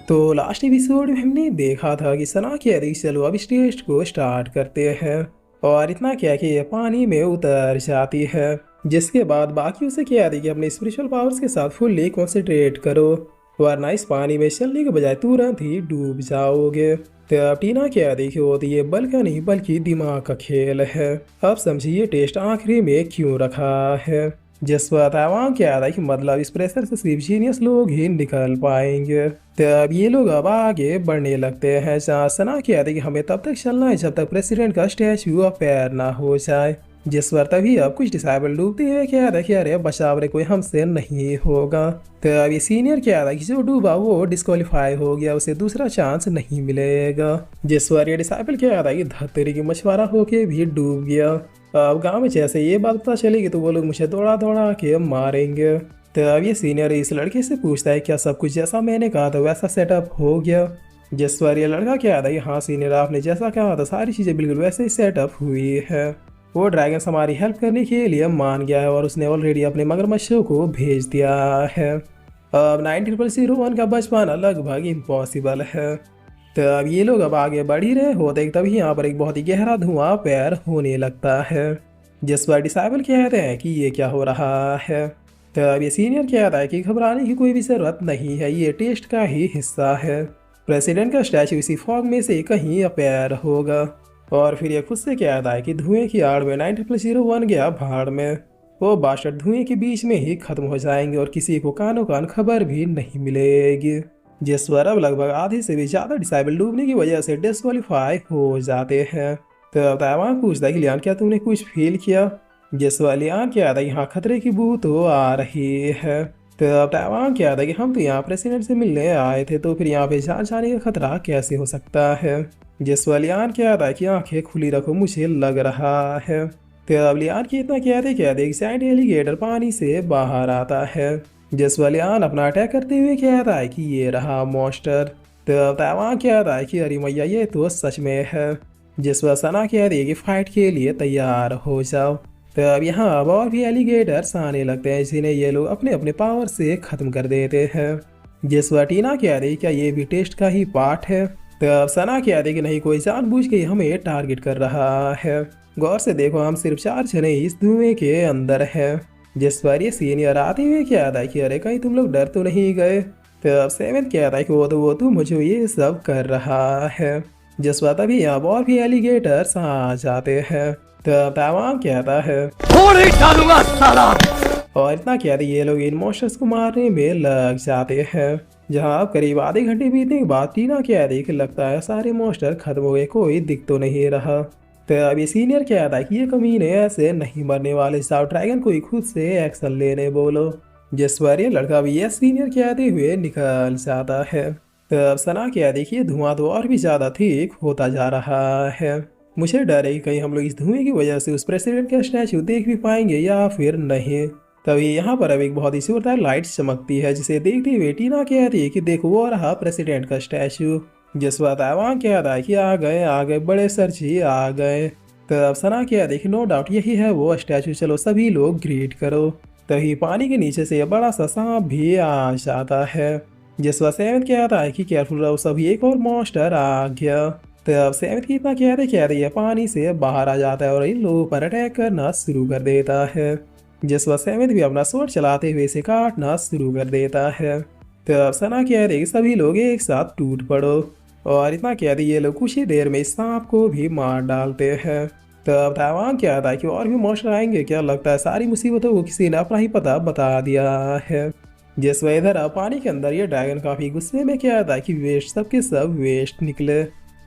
तो last episode में हमने देखा था कि सना कह रही चलो अब इस टेस्ट को स्टार्ट करते हैं। और इतना क्या कि ये पानी में उतर जाती है। जिसके बाद बाकी उसे कह रही कि अपने स्पिरिचुअल पावर्स के साथ फुल्ली कॉन्सेंट्रेट करो, वरना इस पानी में चलने के बजाय तुरंत ही डूब जाओगे। तो अब टीना कह रही कि वो तो ये बल का नहीं बल्कि दिमाग का खेल है। अब समझिए ये टेस्ट आखिरी में क्यों रखा है। जिस पर तैवान क्या था कि मतलब इस प्रेशर से सिर्फ जीनियस लोग ही निकल पाएंगे। तब ये लोग अब आगे बढ़ने लगते हैं जहाँ सना कहते कि हमें तब तक चलना है जब तक प्रेसिडेंट का स्टैचू अपेयर ना हो जाए। जिस पर तभी अब कुछ डिसाइबल डूबते हुए क्या था कि अरे बचाव रे कोई हमसे नहीं होगा। तो अब ये सीनियर क्या था कि जो डूबा वो डिस्क्वालीफाई हो गया, उसे दूसरा चांस नहीं मिलेगा। जिस पर ये डिसाइबल क्या था कि धत्तेरी की मछुआरा होके भी डूब गया। अब गांव में जैसे ये बात पता चलेगी तो वो लोग मुझे दौड़ा दौड़ा के मारेंगे। तो अब ये सीनियर इस लड़के से पूछता है क्या सब कुछ जैसा मैंने कहा था वैसा सेटअप हो गया। जिस पर ये लड़का क्या था कि हाँ सीनियर आपने जैसा कहा था सारी चीज़ें बिल्कुल वैसे ही सेटअप हुई है। वो ड्रैगन हमारी हेल्प करने के लिए मान गया है और उसने ऑलरेडी अपने मगरमच्छों को भेज दिया है। अब 1901 का बच पाना लगभग इम्पॉसिबल है। तो अब ये लोग अब आगे बढ़ ही रहे होते तभी यहाँ पर एक बहुत ही गहरा धुआं पैर होने लगता है। जिस पर डिसाइबल कहते हैं कि ये क्या हो रहा है। तो अब ये सीनियर कहता है कि घबराने की कोई भी जरूरत नहीं है, ये टेस्ट का ही हिस्सा है। प्रेसिडेंट का स्टैचू इसी फॉग में से कहीं अपेयर होगा। और फिर ये खुद से कहता है कि धुएं की आड़ में 1901 गया भाड़ में। वो बास्टर्ड धुएं के बीच में ही खत्म हो जाएंगे और किसी को कानो कान खबर भी नहीं मिलेगी। जिस पर अब लगभग आधे से भी ज्यादा डिसाइबल डूबने की वजह से डिस्क्वालीफाई हो जाते हैं। तो अब ताइवान पूछता है कि लियान क्या तुमने कुछ फील किया। जिस पर लियान क्या था यहाँ खतरे की बू तो आ रही है। तो अब ताइवान क्या था कि हम तो यहाँ प्रेसिडेंट से मिलने आए थे तो फिर यहाँ पे जान जाने का खतरा कैसे हो सकता है। जिस पर लियान क्या था कि आंखें खुली रखो मुझे लग रहा है। तो अब लियान की इतना कहते कि सैंड एलिगेटर पानी से बाहर आता है। जिस पर लियान अपना अटैक करते हुए कहता है कि ये रहा मॉन्स्टर। तो ताइवान कहता है कि अरे मैया ये तो सच में है। जिस पर सना कह रही है कि फाइट के लिए तैयार हो जाओ। तो अब यहाँ अब और भी एलिगेटर्स आने लगते हैं जिन्हें ये लोग अपने अपने पावर से खत्म कर देते हैं। जिस पर टीना कह रही क्या ये भी टेस्ट का ही पार्ट है। तो अब सना कह रही कि नहीं कोई जानबूझ के हमें टारगेट कर रहा है। गौर से देखो हम सिर्फ 4 जने इस धुएं के अंदर हैं। जिस पर ये सीनियर आते हुए क्या था कि अरे कहीं तुम लोग डर तो नहीं गए। तो अब सेवन क्या था कि वो तो मुझे ये सब कर रहा है। जिस पर तभी यहाँ और भी एलिगेटर्स आ जाते हैं। तो अब ताइवान कहता है फोड़ ही डालूंगा साला। और इतना क्या था ये लोग इन मॉन्स्टर्स को मारने में लग जाते हैं। जहाँ अब करीब आधे घंटे बीतने के बाद टीना क्या रही कि लगता है सारे मॉन्स्टर खत्म हो गए, कोई दिख तो नहीं रहा। तो अब ये सीनियर क्या था कि ये कमीने ऐसे नहीं मरने वाले, साउथ ड्रैगन को ही खुद से एक्शन लेने बोलो। जिस पर ये लड़का भी ये सीनियर कहते हुए निकल जाता है। तो अब सना क्या देखिए धुआं तो और भी ज्यादा ठीक होता जा रहा है। मुझे डर है कि कहीं हम लोग इस धुएं की वजह से उस प्रेसिडेंट का स्टैचू देख भी पाएंगे या फिर नहीं। तभी यहाँ पर अब एक बहुत ही जोरदार लाइट चमकती है जिसे देखते हुए टीना कहती है कि देखो वो रहा प्रेसिडेंट का स्टैचू। जिस बात ताइवान कहता है कि आ गए बड़े सर जी आ गए। तो अब सना कहती है कि नो डाउट यही है वो स्टैचू, चलो सभी लोग ग्रीट करो। तभी पानी के नीचे से बड़ा सा सांप भी आ जाता है। जिस बात सेवन कहता है कि केयरफुल रहो सभी, एक और मॉन्स्टर आ गया। तो अब सेवन की इतना कह रही है पानी से बाहर आ जाता है और इन लोगों पर अटैक करना शुरू कर देता है। जिस वक्त सेवन भी अपना स्वord चलाते हुए इसे काटना शुरू कर देता है। तो अब सना कह रही सभी लोग एक साथ टूट पड़ो। और इतना कह रही ये लोग कुछ ही देर में इस सांप को भी मार डालते हैं। तो अब ताइवान क्या था कि और भी मॉन्स्टर आएंगे क्या, लगता है सारी मुसीबतों को किसी ने अपना ही पता बता दिया है। जिस वजह इधर अब पानी के अंदर ये ड्रैगन काफी गुस्से में क्या था कि वेस्ट सबके सब वेस्ट निकले।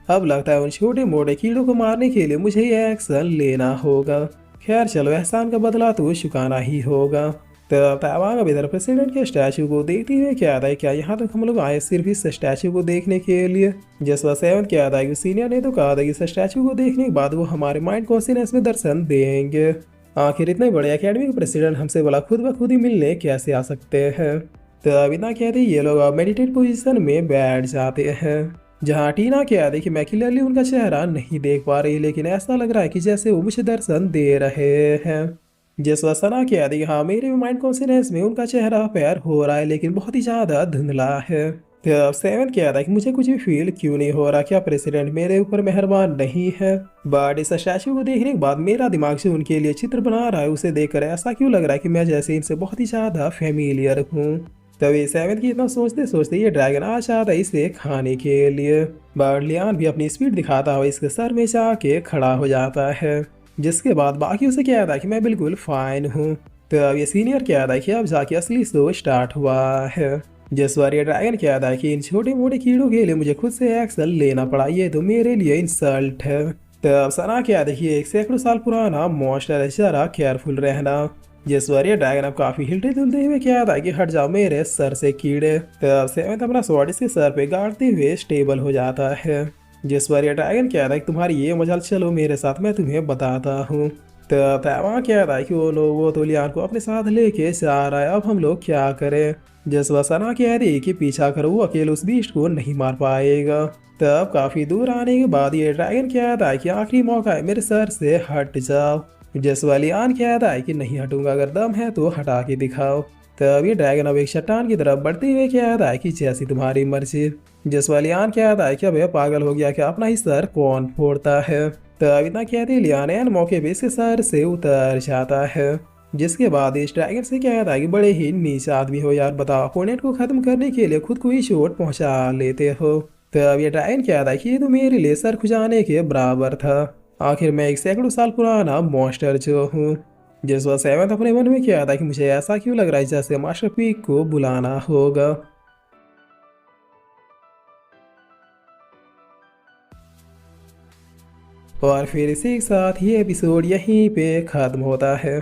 अब लगता है उन छोटे मोटे कीड़ों को मारने के लिए मुझे ये एक्शन लेना होगा। खैर चलो एहसान का बदला तो चुकाना ही होगा। तो ताइवान अब इधर प्रेसिडेंट के स्टैचू को देखते हुए क्या था क्या यहाँ तक हम लोग आए सिर्फ इस स्टैचू को देखने के लिए। जैसा सेवन क्या था कि सीनियर ने तो कहा था कि इस स्टैचू को देखने के बाद वो हमारे माइंड कॉन्शियसनेस में दर्शन देंगे। आखिर इतने बड़े एकेडमी के प्रेसिडेंट हमसे बोला खुद ब खुद ही मिलने कैसे आ सकते हैं। तो अब इतना कहते ये लोग अब मेडिटेट पोजिशन में बैठ जाते हैं। जहाँ टीना क्या थी कि मैं क्लियरली उनका चेहरा नहीं देख पा रही, लेकिन ऐसा लग रहा है कि जैसे वो मुझे दर्शन दे रहे हैं। जिस वक्त सना क्या थी हाँ मेरे माइंड कॉन्शियसनेस में उनका चेहरा पैर हो रहा है लेकिन बहुत ही ज़्यादा धुंधला है। तो अब सेवन कह रहा है कि मुझे कुछ भी फील क्यों नहीं हो रहा, क्या प्रेसिडेंट मेरे ऊपर मेहरबान नहीं है। बट इस स्टैचू को देखने के बाद मेरा दिमाग जो उनके लिए चित्र बना रहा है उसे देखकर ऐसा क्यों लग रहा है कि मैं जैसे इनसे बहुत ही ज्यादा फेमिलियर हूँ। तभी सेवन की इतना सोचते सोचते ये ड्रैगन आ जाता है इसे खाने के लिए। बट लियान भी अपनी स्पीड दिखाता हुआ इसके सर में जाके खड़ा हो जाता है, जिसके बाद बाकी उसे कहता है कि मैं बिल्कुल फाइन हूँ। तो अब ये सीनियर कहता है कि अब जाके असली शो स्टार्ट हुआ है, जिस बार ये ड्रैगन कहता है कि इन छोटे मोटे कीड़ों के लिए मुझे खुद से एक्शन लेना पड़ा, ये तो मेरे लिए इंसल्ट है। तो अब सना कहता है कि एक सैकड़ों साल पुराना मॉन्स्टर है, जरा केयरफुल रहना। जिस बार ये ड्रैगन अब काफी हिलते जुलते हुए कहता है कि हट जाओ मेरे सर से कीड़े। तो अब सेवन अपना स्वॉर्ड इसके सर पे गाड़ते हुए स्टेबल हो जाता है, जिस बार ये ड्रैगन कहता है कि तुम्हारी ये मजाल, चलो मेरे साथ मैं तुम्हें बताता हूँ। तो तैवान कहता है कि वो तो लियान को अपने साथ लेके जा रहा है, अब हम लोग क्या करें। जसवा सना कह रही कि पीछा करो, वो अकेले उस बीस्ट को नहीं मार पाएगा। तब काफी दूर आने के बाद ये ड्रैगन कहता है कि आखिरी मौका है, मेरे सर से हट जाओ। जसवा लियान कहता है कि नहीं हटूंगा, अगर दम है तो हटा के दिखाओ। तब ये ड्रैगन अब एक चट्टान की तरफ बढ़ते हुए कहता है कि जैसी तुम्हारी मर्जी। जसवा लियान कहता है कि अब यह पागल हो गया, क्या अपना ही सर कौन फोड़ता है। तब इतना कहते लियान एन मौके पे इसके सर से उतर जाता है, जिसके बाद इस ड्रैगन से कहता है कि बड़े ही नीच आदमी हो यार, बताओ अपोनेंट को खत्म करने के लिए खुद को ही चोट पहुंचा लेते हो। तब ये ड्रैगन कहता है कि ये तो मेरे लिए सर खुजाने के बराबर था, आखिर मैं एक सैकड़ों साल पुराना मॉन्स्टर जो हूँ। जिस वक्त सेवन अपने मन में कहता है कि मुझे ऐसा क्यों लग रहा है जैसे मास्टर पीक को बुलाना होगा। और फिर इसी के साथ ये एपिसोड यहीं पे खत्म होता है।